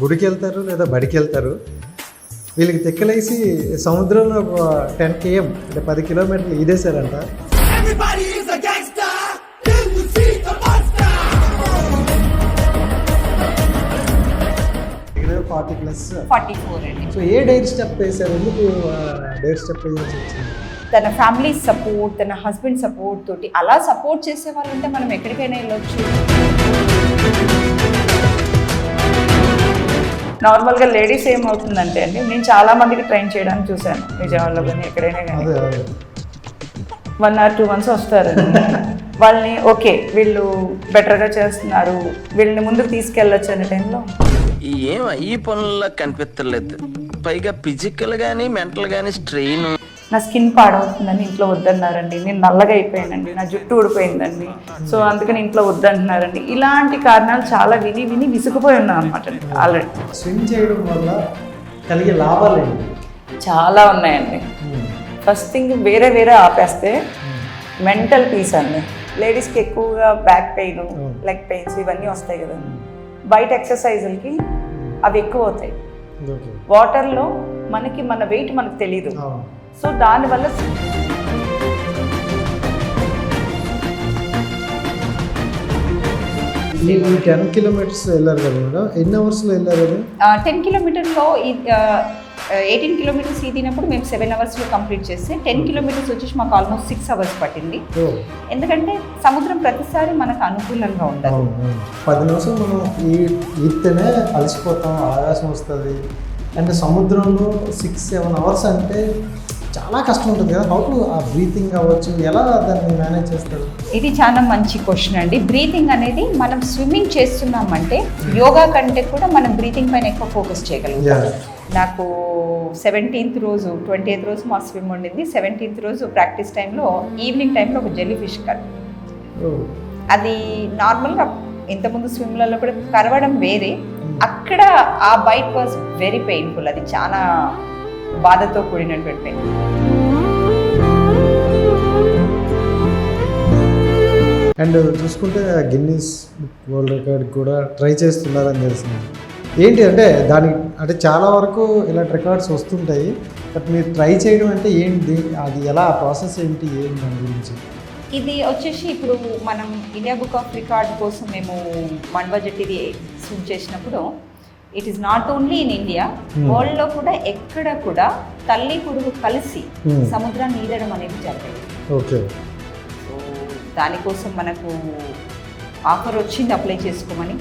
గుడికి వెళ్తారు లేదా బడికి వెళ్తారు. వీళ్ళకి తిక్కలేసి సముద్రంలో 10 km అంటే 10 కిలోమీటర్లు ఈదేశారంట. 44 అండి. సో ఏ డైర్ స్టెప్ వేశారు? ఎందుకు డైర్ స్టెప్ వేయాల్సి వచ్చింది? తన ఫ్యామిలీ సపోర్ట్, తన హస్బెండ్ సపోర్ట్ తోటి అలా సపోర్ట్ చేసే వాళ్ళు ఉంటే మనం ఎక్కడికైనా వెళ్ళొచ్చు. నార్మల్గా లేడీస్ ఏమవుతుందంటే అండి, నేను చాలా మందికి ట్రైన్ చేయడానికి చూశాను విజయవాడలో కానీ ఎక్కడైనా కానీ. 1 or 2 months వస్తారండి. వాళ్ళని ఓకే వీళ్ళు బెటర్గా చేస్తున్నారు, వీళ్ళని ముందుకు తీసుకెళ్ళొచ్చు అనే టైంలో ఏం ఈ పనుల్లో కనిపించలేదు. పైగా ఫిజికల్ గానీ మెంటల్ గానీ స్ట్రెయిన్. నా స్కిన్ పాడవుతుందని ఇంట్లో వద్దన్నారండి, నేను నల్లగా అయిపోయానండి, నా జుట్టు ఊడిపోయిందండి, సో అందుకని ఇంట్లో వద్దంటున్నారండి. ఇలాంటి కారణాలు చాలా విని విని విసుగుపోయి ఉన్నాను అనమాట ఆల్రెడీ. స్విమ్ చేయడం వల్ల కలిగే లాభాలు ఏంటి? చాలా ఉన్నాయండి. ఫస్ట్ థింగ్ వేరే ఆపేస్తే మెంటల్ పీస్ అండి. లేడీస్కి ఎక్కువగా బ్యాక్ పెయిన్, లెగ్ పెయిన్స్ ఇవన్నీ వస్తాయి కదా. బయట ఎక్సర్సైజులకి అవి ఎక్కువ అవుతాయి. వాటర్లో మన వెయిట్ మనకు తెలీదు, సో దానివల్ల ఈ 10 kilometers వెళ్ళారు కదా మేడం, ఎన్ని అవర్స్లో వెళ్ళారు అది? 10 kilometersలో 18 kilometers ఈదినప్పుడు మేము 7 hours కంప్లీట్ చేస్తే 10 kilometers వచ్చేసి మాకు ఆల్మోస్ట్ 6 hours పట్టింది. ఎందుకంటే సముద్రం ప్రతిసారి మనకు అనుకూలంగా ఉండదు. 10 నిమిషాలు మనం ఈతేనే అలసిపోతాం, ఆయాసం వస్తుంది. అండ్ సముద్రంలో 6-7 hours అంటే చాలా కష్టం ఉంటుంది కదా. హౌ టు ఆ బ్రీతింగ్ అవ్వచ్చు, ఎలా దాన్ని మేనేజ్ చేస్తారు? ఇది చాలా మంచి క్వశ్చన్ అండి. బ్రీతింగ్ అనేది మనం స్విమ్మింగ్ చేస్తున్నామంటే యోగా కంటే కూడా మనం బ్రీతింగ్ పైన ఎక్కువ ఫోకస్ చేయగలుగుతాం. నాకు 17th రోజు 20th రోజు మా స్విమ్ ఉండింది. 17th రోజు ప్రాక్టీస్ టైంలో ఈవినింగ్ టైంలో ఒక జెల్లీ ఫిష్ అది నార్మల్గా ఇంతకుముందు స్విమ్లలో కూడా కరవడం వేరే, అక్కడ ఆ బైట్ వాజ్ వెరీ పెయిన్ఫుల్. అది చాలా బాధతో కూడినటువంటి పెయిన్. అండ్ చూసుకుంటే గిన్నీస్ వరల్డ్ రికార్డ్ కూడా ట్రై చేస్తున్నారని తెలిసింది. ఏంటి అంటే దానికి అంటే చాలా వరకు ఇలాంటి రికార్డ్స్ వస్తుంటాయి, బట్ మీరు ట్రై చేయడం అంటే ఏంటి, అది ఎలా ప్రాసెస్ ఏంటి దాని గురించి? ఇది వచ్చేసి ఇప్పుడు మనం ఇండియా బుక్ ఆఫ్ రికార్డ్ కోసం మేము మండవ జట్టిది స్విమ్ చేసినప్పుడు it is not only in India, వరల్డ్లో కూడా ఎక్కడ కూడా తల్లి పురుగు కలిసి సముద్రాన్ని ఈదడం అనేది జరిగింది. ఓకే. సో దానికోసం మనకు ఆఫర్ వచ్చింది అప్లై చేసుకోమని.